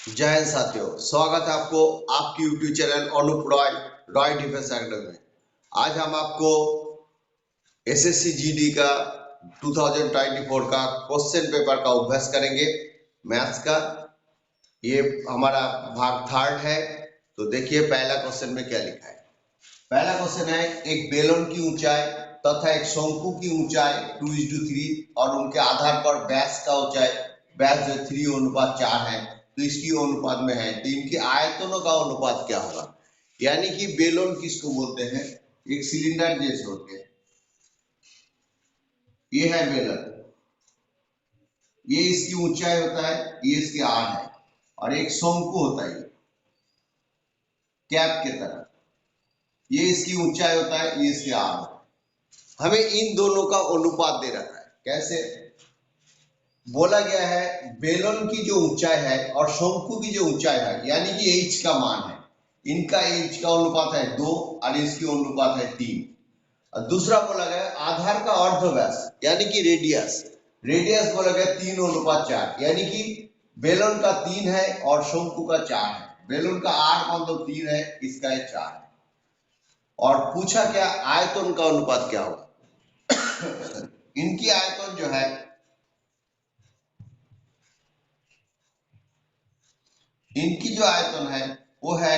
जय हिंद साथियों, स्वागत है आपको आपकी YouTube channel Anup Roy Roy defence academy में। आज हम आपको एसएससी जीडी का 2024 का क्वेश्चन पेपर का अभ्यास करेंगे मैथ्स का। ये हमारा भाग थर्ड है। तो देखिए पहला क्वेश्चन में क्या लिखा है। पहला क्वेश्चन है, एक बेलन की ऊंचाई तथा एक शंकु की ऊंचाई 2:3 और उनके आधार पर व्यास का ऊंचाई व्यास जो 3:4 है, तो इसकी अनुपात में है, तो इनके आयतनों का अनुपात क्या होगा। यानी कि बेलन किसको बोलते हैं, एक सिलेंडर जैसे होते हैं, ये है बेलन, ये इसकी ऊंचाई होता है, ये इसके आर है, और एक शंकु होता है कैप के तरह, ये इसकी ऊंचाई होता है, ये इसके आर होता है। हमें इन दोनों का अनुपात दे रखा है। कैसे बोला गया है, बेलन की जो ऊंचाई है और शंकु की जो ऊंचाई है, यानी कि एच का मान है, इनका एच का अनुपात है 2 और इसकी अनुपात है 3। और दूसरा बोला गया आधार का अर्धव्यास यानी कि रेडियस, रेडियस बोला गया 3:4, यानी कि बेलन का 3 है और शंकु का 4 है। बेलन का 8 मतलब 3 है, इसका 4 है। और पूछा क्या, आयतन का अनुपात क्या होगा। इनकी आयतन जो है, इनकी जो आयतन है वो है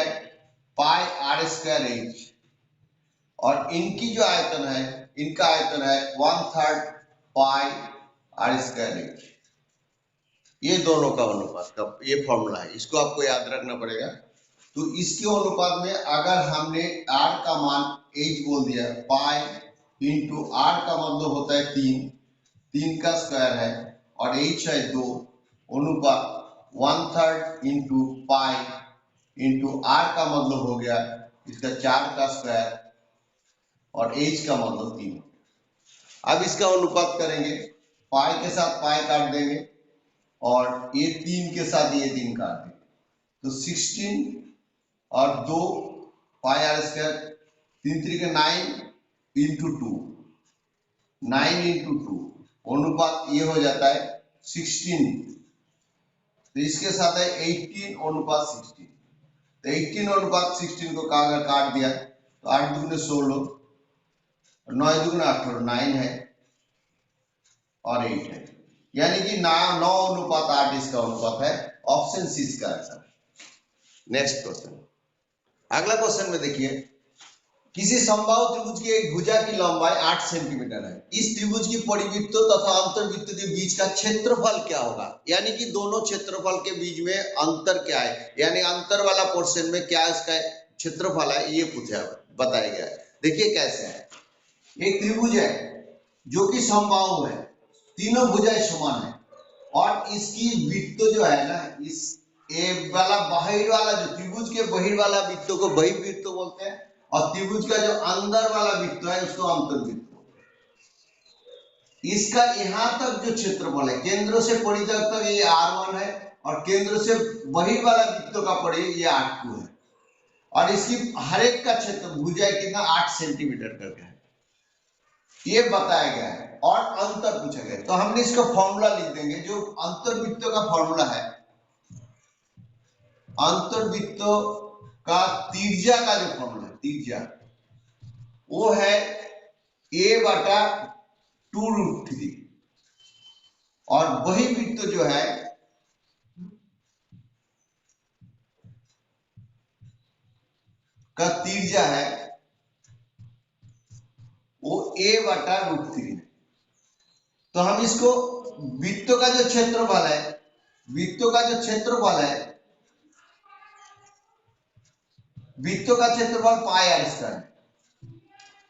पाई आर स्क्वायर एच, और इनकी जो आयतन है, इनका आयतन है 1/3 पाई आर स्क्वायर एच। ये दोनों का अनुपात का ये फॉर्मूला है, इसको आपको याद रखना पड़ेगा। तो इसके अनुपात में अगर हमने आर का मान एच बोल दिया, पाई इंटू आर का मतलब होता है 3 का स्क्वायर है, और एच है 2, अनुपात 1/3 इंटू पाई इंटू आर का मतलब हो गया इसका 4 का स्क्वायर, और एच का मतलब 3। अब इसका अनुपात करेंगे, पाई के साथ पाई काट देंगे और ये 3 के साथ ये 3 काट देंगे, तो 16 और 2 पाई आर स्क्वायर, 3 3 9 इंटू 2, 9 इंटू 2, अनुपात ये हो जाता है 16। तो इसके साथ है 18 अनुपात 16, तो 18 अनुपात 16 को अगर काट दिया तो 8 दूनी 16, 9 दूनी 18, 9 है और 8 है, यानी कि 9 अनुपात 8 इसका अनुपात है। ऑप्शन सी इसका आंसर। नेक्स्ट क्वेश्चन, अगला क्वेश्चन में देखिए, किसी समबाहु त्रिभुज की एक भुजा की लंबाई 8 सेंटीमीटर है, इस त्रिभुज की परिवृत्तों तथा अंतर्वृत्तों के बीच का क्षेत्रफल क्या होगा। यानी कि दोनों क्षेत्रफल के बीच में अंतर क्या है, यानी अंतर वाला पोर्शन में क्या इसका क्षेत्रफल है, ये पूछा बताया गया है। देखिए कैसे है, एक त्रिभुज है जो कि समबाहु है, तीनों भुजाएं समान है, और इसकी वृत्त जो है ना, इस ए वाला बाहर वाला जो त्रिभुज के बहिर् वाला वृत्त को बहिर्वृत्त बोलते हैं, और त्रिभुज का जो अंदर वाला वृत्त है उसको अंतर्वृत्त। इसका यहां तक जो क्षेत्रफल है, केंद्र से परिधि तक ये r1 है, और केंद्र से बहिर् वाला वृत्त का परिधि ये r2 है, और इसकी हर एक का क्षेत्र भुजा कितना 8 सेंटीमीटर करके है, ये बताया गया है। और अंतर पूछा गया, तो हमने इसका फॉर्मूला लिख देंगे, जो अंतर्वृत्त का फॉर्मूला है, अंतर्वृत्त का त्रिज्या का जो फॉर्मूला है, त्रिज्या वो है a/2√3, और बहिर्वृत्त जो है का त्रिज्या है वो a/√3। तो हम इसको वृत्त का जो क्षेत्रफल है, वृत्तों का जो क्षेत्रफल है, वृत्तों का क्षेत्रफल पाई आर स्क्वायर,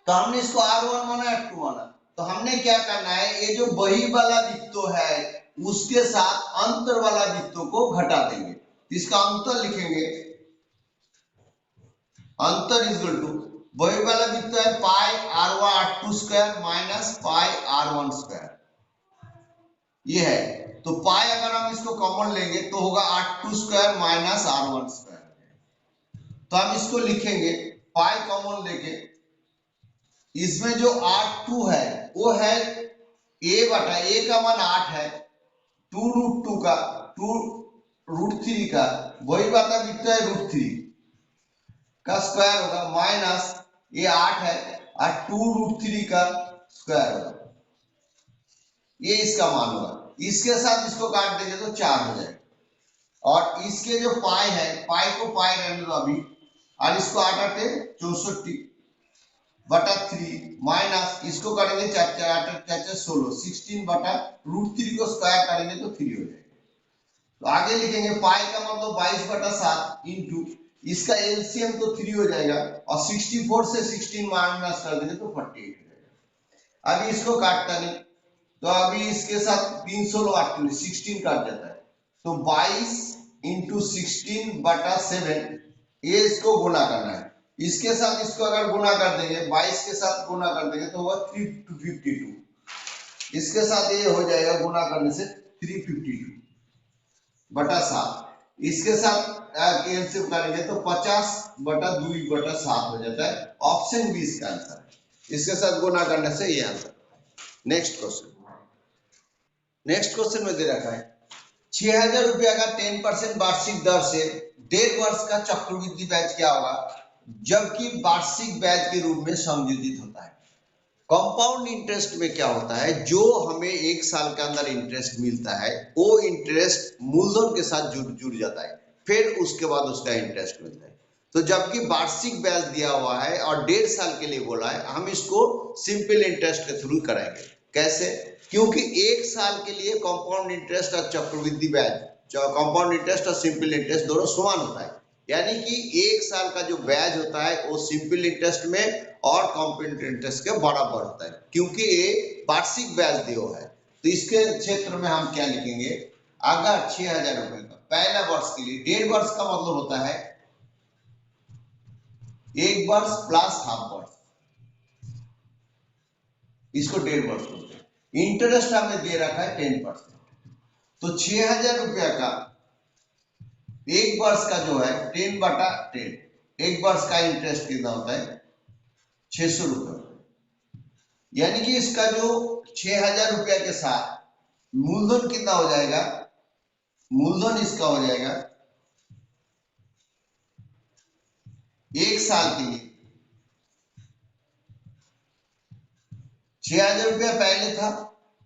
तो हमने इसको r1 माना r2 माना, तो हमने क्या करना है, ये जो बहिर् वाला वृत्त है उसके साथ अंतर वाला वृत्तों को घटा देंगे, इसका अंतर लिखेंगे, अंतर इक्वल टू बहिर् वाला वृत्त है पाई r2 square minus pi r1 square, ये है। तो पाई अगर हम इसको कॉमन लेंगे तो होगा r2 square minus r1 square, तो हम इसको लिखेंगे पाई कॉमन लेके, इसमें जो r2 है वो है a का मान 8 है, 2√2 का 2 √3 का, वही बात अब लिखता है √3 का स्क्वायर होगा माइनस ये 8 है और 2√3 का स्क्वायर होगा, ये इसका मान होगा। इसके साथ इसको काट देंगे तो 4 हो जाएगा। और इसके जो पाई है, पाई को पाई रहने दो अभी, और इसको 8 8 64 बटा 3 माइनस इसको करेंगे 4 4 8 8 16 16 बटा √3 को स्क्वायर करेंगे तो 3 हो जाएगा। तो आगे लिखेंगे पाई का मतलब 22 बटा 7 इंटू इसका एलसीएम तो 3 हो जाएगा और 64 से 16 माइनस कर देंगे तो 48 हो जाएगा। अभी इसको काटता नहीं तो अभी इसके साथ 316 16 काट जाता है, तो 22 इंटू 16 बटा 7 ये इसको गुना करना है। इसके साथ इसको अगर गुना कर देंगे 22 के साथ गुना कर देंगे तो होगा 352, इसके साथ ये हो जाएगा गुना करने से 352 बटा 7, इसके साथ कैंसिल करेंगे तो 50 बटा 2 बटा 7 हो जाता है। ऑप्शन बी इसका आंसर है, इसके साथ गुना करने से ये आंसर। नेक्स्ट क्वेश्चन में दे रखा है 6000 रुपया का 10% वार्षिक दर से 1.5 वर्ष का चक्रवृद्धि ब्याज क्या होगा जबकि वार्षिक ब्याज के रूप में संयोजित होता है। कंपाउंड इंटरेस्ट में क्या होता है, जो हमें 1 साल के अंदर इंटरेस्ट मिलता है वो इंटरेस्ट मूलधन के साथ जुड़ जाता है, फिर उसके बाद उसका इंटरेस्ट मिलता है। तो जबकि वार्षिक ब्याज दिया हुआ है और 1.5 साल के लिए बोला है, हम इसको सिंपल इंटरेस्ट के थ्रू कराएंगे। कैसे? क्योंकि 1 साल के लिए कंपाउंड इंटरेस्ट और चक्रवृद्धि ब्याज, कंपाउंड इंटरेस्ट और सिंपल इंटरेस्ट दोनों समान होता है, यानी कि 1 साल का जो ब्याज होता है वो सिंपल इंटरेस्ट में और कंपाउंड इंटरेस्ट के बराबर होता है, क्योंकि ये वार्षिक ब्याज दिया है। तो इसके क्षेत्र में हम क्या लिखेंगे, अगर 6000 रुपए का पहला वर्ष के लिए, 1.5 वर्ष का मतलब होता है 1 वर्ष प्लस हाफ वर्ष, इसको 1.5 वर्ष बोलते हैं। इंटरेस्ट हमें दे रखा है 10%, तो 6000 रुपया का 1 वर्ष का जो है 10 बटा 10, 1 वर्ष का इंटरेस्ट कितना होता है 600 रुपये, यानी कि इसका जो 6000 रुपया के साथ मूलधन कितना हो जाएगा, मूलधन इसका हो जाएगा 1 साल के लिए 6000 रुपया पहले था,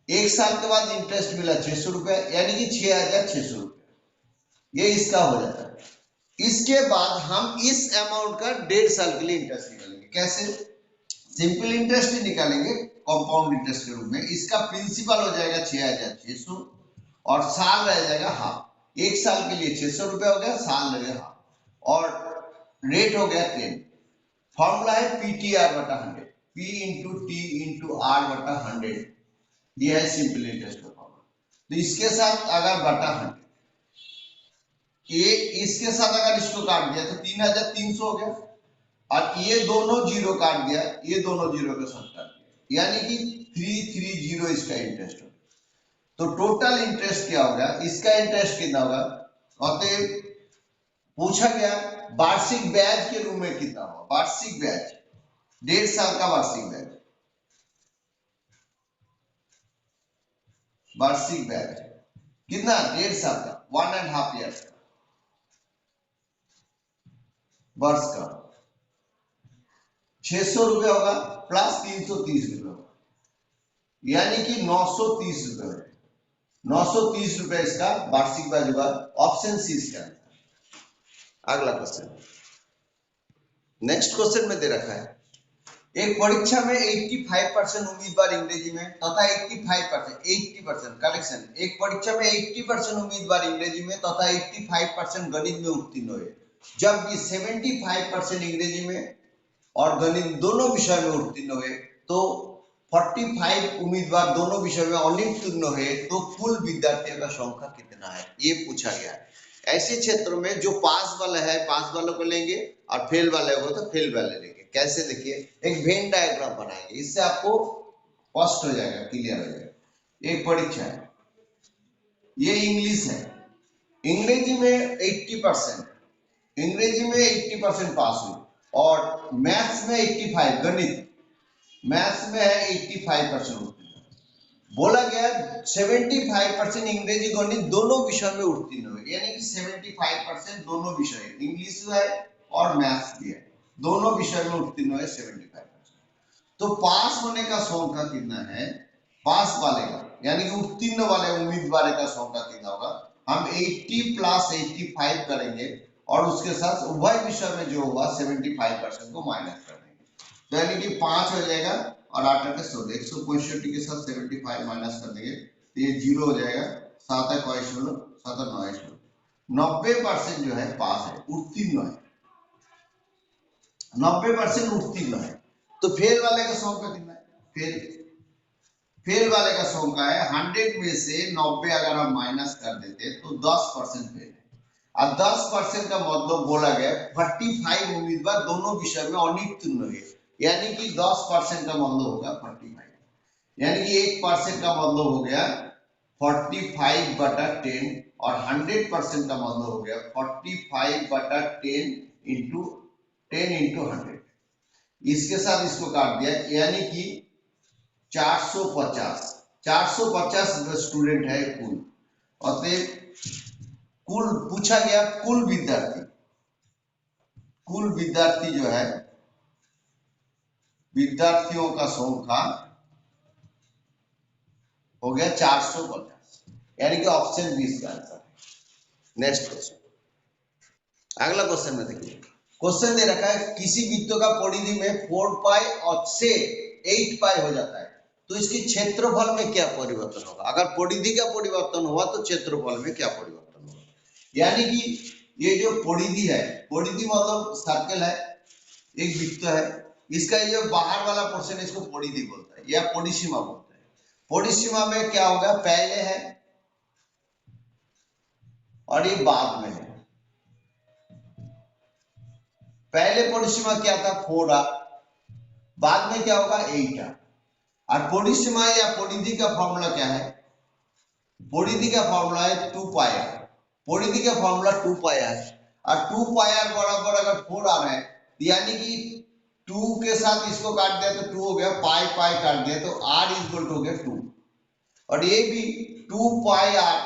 1 साल के बाद इंटरेस्ट मिला 600 रुपया, यानी कि 6600 रुपया, ये इसका हो जाता है। इसके बाद हम इस अमाउंट का 1.5 साल के लिए इंटरेस्ट निकालेंगे। कैसे? सिंपल इंटरेस्ट ही निकालेंगे कंपाउंड इंटरेस्ट के रूप में। इसका प्रिंसिपल हो जाएगा 6600 और साल रह जाएगा हाफ। 1 साल के लिए 600 रुपया हो गया, साल लगेगा हाफ, और रेट हो गया 10। फॉर्मूला है PTR बटा 100, P into T into R बटा 100, ये है सिंपल इंटरेस्ट का फॉर्मूला। तो इसके साथ अगर बटा 100, ये इसके साथ अगर इसको काट दिया तो 3300 हो गया, और ये दोनों जीरो काट दिया, ये दोनों जीरो के साथ काट दिया, यानी कि 330 इसका इंटरेस्ट हो। तो टोटल इंटरेस्ट क्या होगा, इसका इंटरेस्ट कितना होगा, अतः पूछा गया वार्षिक ब्याज के रूप में कितना होगा, वार्षिक ब्याज 1.5 साल का वार्षिक ब्याज, वार्षिक ब्याज कितना 1.5 साल का, 1.5 ईयर्स का, वर्ष का 600 रुपये होगा प्लस 330 रुपये होगा, यानी कि 930 रुपये होगा। 930 रुपये इसका वार्षिक ब्याज होगा। ऑप्शन सी इसका आंसर। अगला क्वेश्चन, नेक्स्ट क्वेश्चन में दे रखा है एक परीक्षा में 85% उम्मीदवार अंग्रेजी में तथा 80% कलेक्शन, एक परीक्षा में 80% उम्मीदवार अंग्रेजी में तथा 85% गणित में उत्तीर्ण हुए, जबकि 75% अंग्रेजी में और गणित दोनों विषय में उत्तीर्ण हुए, तो 45 उम्मीदवार दोनों विषय में अनुत्तीर्ण हुए, तो कुल विद्यार्थियों का संख्या कितना है, ये पूछा गया है। ऐसे क्षेत्रों में जो पास वाला है पास वालों को लेंगे और फेल वाले को तो फेल वाले लेंगे। कैसे? देखिए, एक वेन डायग्राम बनाएंगे, इससे आपको स्पष्ट हो जाएगा, क्लियर हो जाएगा। एक परीक्षा है, ये इंग्लिश है, अंग्रेजी में 80%, अंग्रेजी में 80% पास हुए, और मैथ्स में 85, गणित मैथ्स में है 85% उत्तीर्ण, बोला गया 75% इंग्रेजी गणित दोनों विषय में उत्तीर्ण हुए, यानी कि 75% दोनों विषय, इंग्लिश है और मैथ्स भी है, दोनों विषय में उत्तीर्ण हुए 75%। तो पास होने का संख्या कितना है, पास वाले का यानी कि उत्तीर्ण वाले उम्मीदवार का संख्या कितना होगा, हम 80 प्लस 85 करेंगे और उसके साथ उभय विषय में जो होगा 75% को माइनस कर देंगे, तो यानी कि 5 हो जाएगा और 8 8 16, 165 के साथ 75 माइनस कर देंगे तो ये 0 हो जाएगा, 7 1 16, 7 9 16, 90% जो है पास है, उत्तीर्ण है, 90% उत्तीर्ण है। तो फेल वाले का संख्या कितना है, फेल वाले का संख्या है 100 में से 90 अगर हम माइनस कर देते तो 10% फेल है। अब 10% का मतलब बोला गया 45 उम्मीदवार दोनों विषय में अनुत्तीर्ण हुए, यानी कि 10% का मतलब होगा 45, यानी कि 1% का मतलब हो गया 45/10 और 100% का मतलब हो गया 45/10 इंटू 10 इंटू 100। इसके साथ इसको काट दिया, यानी कि 450 स्टूडेंट है कुल, अतः कुल पूछा गया कुल विद्यार्थी जो है, विद्यार्थियों का संख्या हो गया 450, यानी कि ऑप्शन 20 का आंसर है। नेक्स्ट क्वेश्चन, अगला क्वेश्चन में देखिए, क्वेश्चन दे रखा है किसी वृत्त का परिधि में 4 पाई और से 8 पाई हो जाता है तो इसके क्षेत्रफल में क्या परिवर्तन होगा, अगर परिधि का परिवर्तन हुआ तो क्षेत्रफल में क्या परिवर्तन होगा, यानी कि ये जो परिधि है, परिधि मतलब सर्कल है, एक वृत्त है, इसका ये जो बाहर वाला पोर्शन है इसको परिधि बोलता है या परिसीमा बोलता है। परिसीमा में क्या होगा, पहले है और ये बाद में है। पहले परिसीमा क्या था 4R, बाद में क्या होगा 8R। और परिसीमा या परिधि का फॉर्मूला क्या है, परिधि का फॉर्मूला है 2πr, परिधि का फॉर्मूला 2πr, और 2πr बराबर अगर 4R है यानी कि 2 के साथ इसको काट दिया तो 2 हो गया, पाई पाई काट दिया तो r इक्वल टू हो गया 2, और ये भी 2πr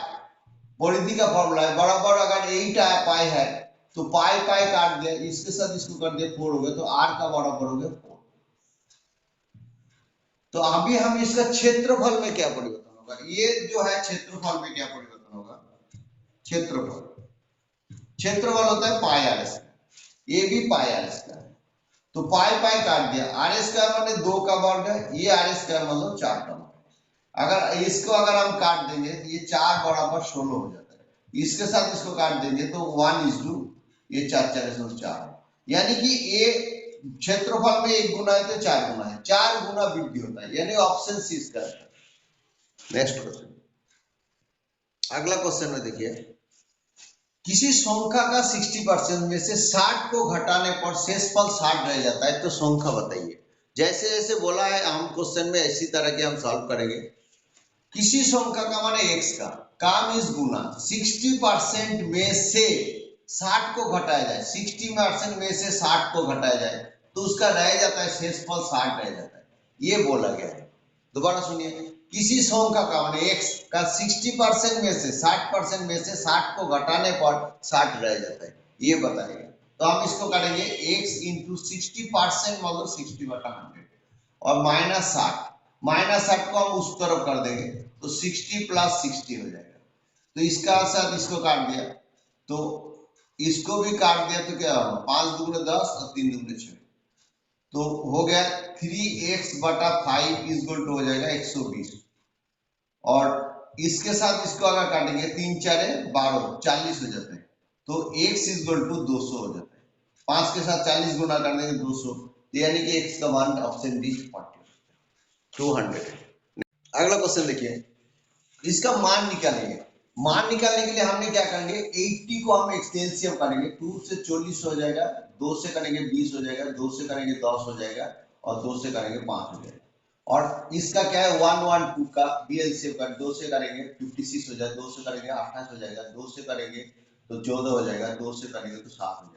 परिधि का फॉर्मूला है, बराबर अगर 8 पाई है तो पाई पाई काट दिया, इसके साथ इसको कर दिया 4 हो गया, तो r का बराबर हो गया 4। तो अभी हम इसका क्षेत्रफल में क्या परिवर्तन होगा, ये जो है क्षेत्रफल में क्या परिवर्तन होगा, क्षेत्रफल होता है पाई आर स्क्वायर, ये भी पाई आर स्क्वायर, तो पाई पाई काट दिया, आर स्क्वायर माने 2 का वर्ग है, ये आर स्क्वायर मतलब 4 का वर्ग, अगर इसको अगर हम काट देंगे तो ये 4 बराबर 16 हो जाता है, इसके साथ इसको काट देंगे तो 1:2, ये 4 4 4, यानी कि ये क्षेत्रफल में 1 गुना है तो 4 गुना है, 4 गुना वृद्धि होता है, यानी ऑप्शन सी इसका है। नेक्स्ट क्वेश्चन, अगला क्वेश्चन में देखिए, किसी संख्या का 60% में से 60 को घटाने पर शेषफल 60 रह जाता है तो संख्या बताइए। जैसे जैसे बोला है हम क्वेश्चन में इसी तरह के हम सॉल्व करेंगे। किसी संख्या का माने x का काम इस गुना 60% में से 60 को घटाया जाए, 60% में से 60 को घटाया जाए तो उसका रह जाता है शेषफल 60 रह जाता है, ये बोला गया है। दोबारा सुनिए, किसी संख्या का माने x का 60% में से 60% में से 60 को घटाने पर 60 रह जाता है, ये बताएगा। तो हम इसको करेंगे x इंटू 60% मतलब 60/100 और -60 को हम उस तरफ कर देंगे तो 60 + 60 हो जाएगा, तो इसका साथ इसको काट दिया तो इसको भी काट दिया तो क्या होगा, 5 दूनी 10 और 3 दूनी 6, तो हो गया 3x/5 इक्वल टू हो जाएगा 120, और इसके साथ इसको अगर काटेंगे 3 4 12 40 हो जाता है, तो x इक्वल टू 200 हो जाता है, 5 के साथ 40 गुना कर देंगे 200, यानी कि x का मान ऑप्शन डी 200। अगला क्वेश्चन देखिए, इसका मान निकालेंगे, मान निकालने के लिए हमने क्या करेंगे, 80 को हम एक्सटेंसिव करेंगे, 2 से 40 हो जाएगा, 2 से करेंगे 20 हो जाएगा, 2 से करेंगे 10 हो जाएगा और 2 से करेंगे 5 हो जाएगा, और इसका क्या है 112 का बीएलसीएम का 2 से करेंगे 56 हो जाएगा, 2 से करेंगे 28 हो जाएगा, 2 से करेंगे तो 14 हो जाएगा, 2 से करेंगे तो 7 हो जाएगा।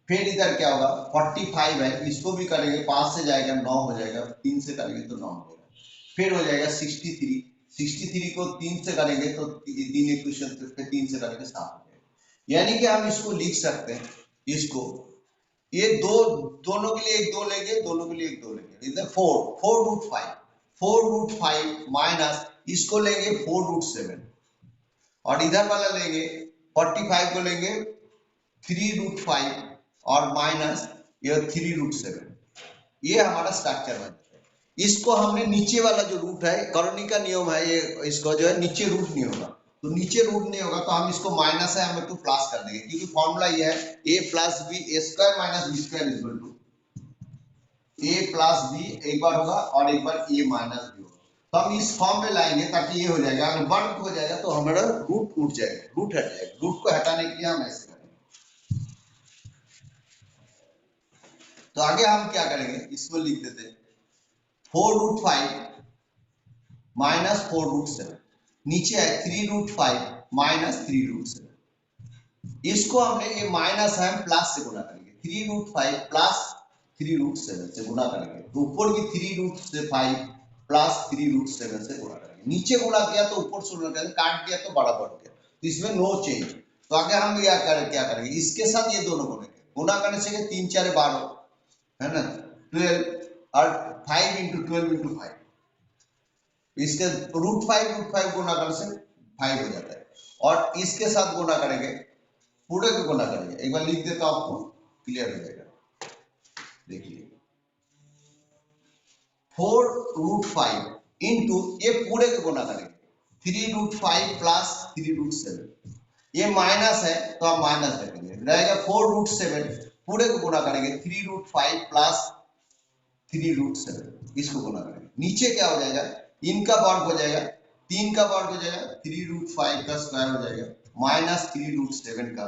फिर इधर क्या होगा 45 है, इसको भी करेंगे 5 से जाएगा 9 हो जाएगा, 3 से करेंगे तो 9 हो जाएगा, फिर हो जाएगा 63, 63 को 3 से करेंगे तो 3 इक्वेशन पे 3 से करेंगे 7 हो जाएगा। यानी कि हम इसको लिख सकते हैं, इसको ये दोनों के लिए एक 2 लेंगे, दोनों के लिए एक 2 लेंगे, इधर 4 रूट 5 माइनस इसको लेंगे 4 रूट 7 और इधर वाला लेंगे 45 को लेंगे 3 रूट 5 और माइनस ये 3 रूट 7। ये हमारा स्ट्रक्चर बन जाता है। इसको हमने नीचे वाला जो रूट है, कॉलोनी का नियम है, ये इसको जो है नीचे रूट नहीं होगा, तो नीचे रूट नहीं होगा तो हम इसको माइनस है हम तो प्लस कर देंगे, क्योंकि फॉर्मूला ये है a plus B A square minus B square equal to a plus B एक बार होगा और एक बार a माइनस बी होगा। तो हम इस फॉर्म में लाएंगे ताकि ये हो जाएगा, अगर वर्ग हो जाएगा तो हमारा रूट उठ जाएगा, रूट हट जाएगा। रूट को हटाने के लिए हम ऐसे करेंगे। तो आगे हम क्या करेंगे, इसको लिख देते हैं 4 रूट 5 माइनस 4 रूट 7, नीचे है 3 रूट 5 माइनस 3 रूट 7। इसको हमने ये माइनस है हम प्लस से गुना करेंगे, 3 रूट 5 प्लस 3 रूट 7 से गुना करेंगे, तो ऊपर भी 3 रूट से 5 प्लस 3 रूट 7 से गुना करेंगे। नीचे गुना किया तो ऊपर से गुना करेंगे, काट दिया तो बड़ा बढ़ गया, तो इसमें नो चेंज। तो आगे हम क्या करेंगे, इसके साथ ये दोनों गुना करने से 3 4 12 है ना, 12 और 5 इंटू 12 इंटू 5, इसके रूट 5 गुना करने से 5 हो जाता है, और इसके साथ गुना करेंगे, पूरे को गुना करेंगे। एक बार लिख देता हूं, आपको क्लियर हो जाएगा। देखिए 4 रूट 5 इंटू ये पूरे को गुना करेंगे 3 रूट 5 प्लस 3 रूट 7, ये माइनस है तो हम माइनस रखेंगे, रहेगा 4 रूट 7, पूरे को गुना करेंगे 3 रूट 5 प्लस 3 रूट 7, इसको गुना करेंगे। नीचे क्या हो जाएगा, इनका वर्ग हो जाएगा, 3 का वर्ग हो जाएगा, 3 रूट 5 का स्क्वायर हो जाएगा, माइनस 3 रूट 7 का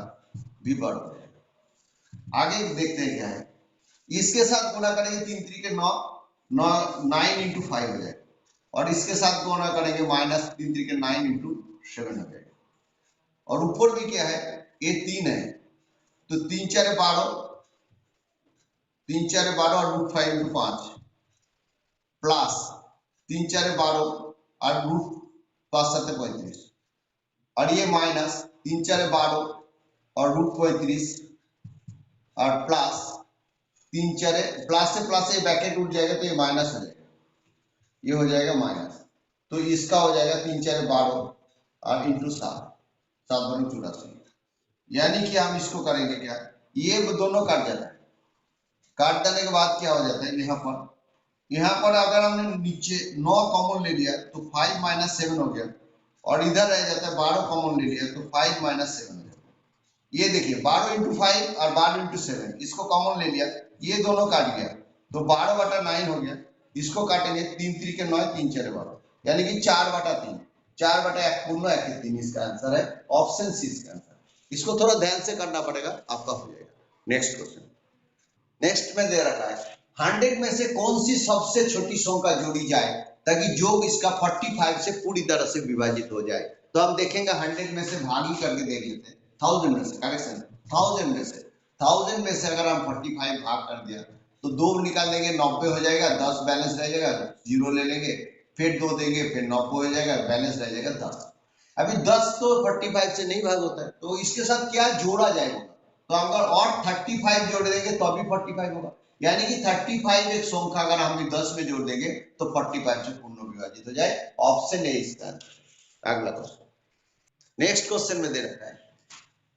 भी वर्ग हो जाएगा। आगे देखते हैं क्या है, इसके साथ गुना करेंगे 3 3 के 9 9 इंटू 5 हो जाएगा, और इसके साथ गुना करेंगे माइनस 3 3 के 9 इंटू 7 हो जाएगा, और ऊपर भी क्या है, ये 3 है तो 3 4 12 3 4 12 और रूट 5 इंटू 5 प्लस 3 4 12 और रूट 5 7 35, और ये माइनस 3 4 12 और रूट 35 और प्लस 3 4 प्लस से प्लस ये ब्रैकेट उठ जाएगा तो ये माइनस हो जाएगा, ये हो जाएगा माइनस, तो इसका हो जाएगा 3 4 12 और इंटू 7 7 बनो 84, यानी कि हम इसको करेंगे क्या, ये दोनों काट जाता है, काट देने के बाद क्या हो जाता है, यहाँ पर अगर हमने नीचे 9 कॉमन ले लिया तो 5 माइनस 7 हो गया, और इधर रह जाता है 12 कॉमन ले लिया तो 5 माइनस 7 हो जाता है। ये देखिए 12 इंटू 5 और 12 इंटू 7, इसको कॉमन ले लिया, ये दोनों काट गया तो 12 बटा 9 हो गया, इसको काटेंगे 3 3 के 9 3 4 12, यानी कि 4 बटा 3, 4 बटा 1 पूर्ण 1 के 3, इसका आंसर है ऑप्शन सी इसका आंसर। इसको थोड़ा ध्यान से करना पड़ेगा, आपका हो जाएगा। नेक्स्ट क्वेश्चन, नेक्स्ट में दे रखा है 100 में से कौन सी सबसे छोटी संख्या जोड़ी जाए ताकि योग इसका 45 से पूरी तरह से विभाजित हो जाए। तो हम देखेंगे 100 में से भागी करके देख लेते हैं, 1000 में से, करेक्शन 1000 में से, 1000 में से अगर हम 45 भाग कर दिया तो 2 निकाल देंगे 90 हो जाएगा, 10 बैलेंस रह जाएगा, 0 ले लेंगे, फिर 2 देंगे, फिर 90 हो जाएगा, बैलेंस रह जाएगा 10। अभी 10 तो 45 से नहीं भाग होता है, तो इसके साथ क्या जोड़ा जाएगा, तो अगर और 35 जोड़ देंगे तो अभी 45 होगा, यानी कि 35 एक संख्या अगर हम 10 में जोड़ देंगे तो 45 से पूर्ण विभाजित हो जाए, ऑप्शन ए इसका। अगला क्वेश्चन, नेक्स्ट क्वेश्चन में दे रखा है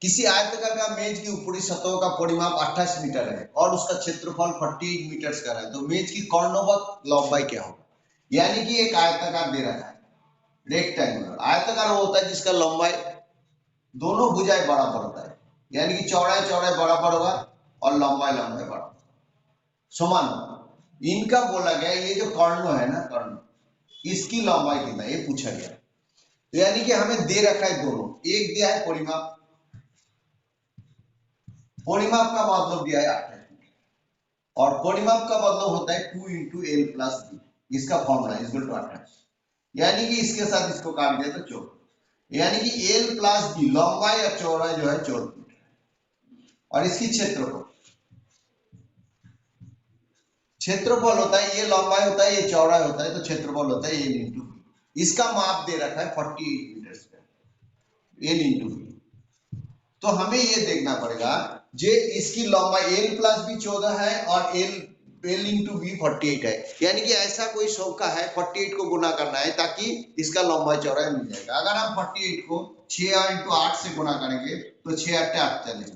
किसी आयताकार का मेज की ऊपरी सतह का परिमाप 28 मीटर है और उसका क्षेत्रफल 48 मीटर का है, तो मेज की कर्णवत लंबाई क्या होगा। यानी कि एक आयताकार दे रखा है, रेक्टेंगुलर आयताकार वो होता है जिसका लंबाई दोनों भुजाएं बराबर होता है, यानी कि चौड़ाई चौड़ाई बराबर होगा और लंबाई लंबाई बराबर समान होगा। इनका बोला गया ये जो कर्ण है ना, कर्ण, इसकी लंबाई कितना ये पूछा गया, तो यानी कि हमें दे रखा है दोनों, एक दिया है परिमाप, परिमाप का मतलब दिया है 28 मीटर, और परिमाप का मतलब होता है 2 इंटू एल प्लस बी, इसका फॉर्मूला इक्वल टू 28, यानी कि इसके साथ इसको काट दिया तो 14, यानी कि एल प्लस बी लंबाई और चौड़ाई जो है 14 मीटर, और इसकी क्षेत्रफल, क्षेत्रफल होता है ये लंबाई होता है ये चौड़ाई होता है, तो क्षेत्रफल होता है एल इंटू बी, इसका माप दे रखा है 48 metre square, L into B. तो हमें ये देखना पड़ेगा जे इसकी लंबाई एल प्लस बी 14 है और एल इंटू बी 48 है, यानी कि ऐसा कोई चौका है 48 को गुना करना है ताकि इसका लंबाई चौड़ाई मिल जाएगा। अगर हम 48 को 6 इंटू 8 से गुना करेंगे तो 6 8 48,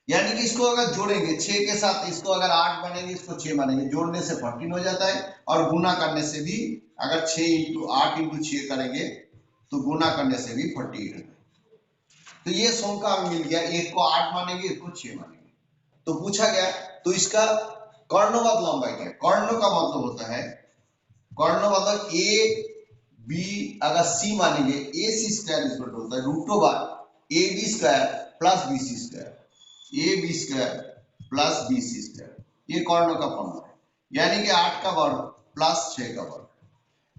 यानी कि इसको अगर जोड़ेंगे 6 के साथ, इसको अगर 8 बनेंगे, इसको 6 बनेंगे, जोड़ने से 14 हो जाता है और गुना करने से भी अगर 6 इंटू 8 इंटू 6 करेंगे तो गुना करने से भी 48 है। तो ये संख्या हमें मिल गया, एक को 8 मानेंगे, एक को 6 मानेंगे। तो पूछा गया तो इसका कर्णबद्ध लंबाई क्या है? कर्ण का मतलब होता है, कर्ण मतलब ए बी अगर सी मानेंगे, ए सी स्क्वायर इक्वल होता है root over A B square plus B C square, A B square plus B C square, ये कर्ण का फॉर्मूला है। यानी कि 8 का वर्ग प्लस 6 का वर्ग,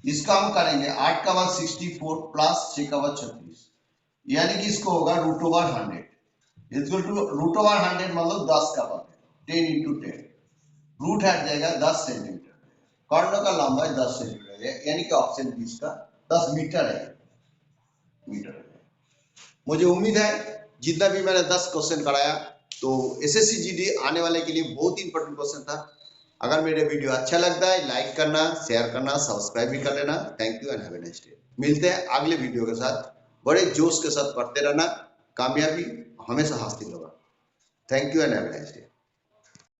इसका हम करेंगे 8 का वर्ग 64 प्लस 6 का वर्ग 36, यानी कि इसको होगा root over 100 equal to root over 100 मतलब 10 का वर्ग, 10 इंटू 10, रूट हट जाएगा 10 सेंटीमीटर, कर्ण का लंबाई 10 सेंटीमीटर है, यानी कि ऑप्शन बी इसका 10 मीटर है, मीटर है। मुझे उम्मीद है जितना भी मैंने 10 क्वेश्चन कराया तो एसएससी जीडी आने वाले के लिए बहुत ही इंपॉर्टेंट क्वेश्चन था। अगर मेरे वीडियो अच्छा लगता है लाइक करना, शेयर करना, सब्सक्राइब भी कर लेना। Thank you and have a nice day. मिलते हैं अगले वीडियो के साथ, बड़े जोश के साथ पढ़ते रहना, कामयाबी हमेशा हासिल होगा। Thank you and have a nice day.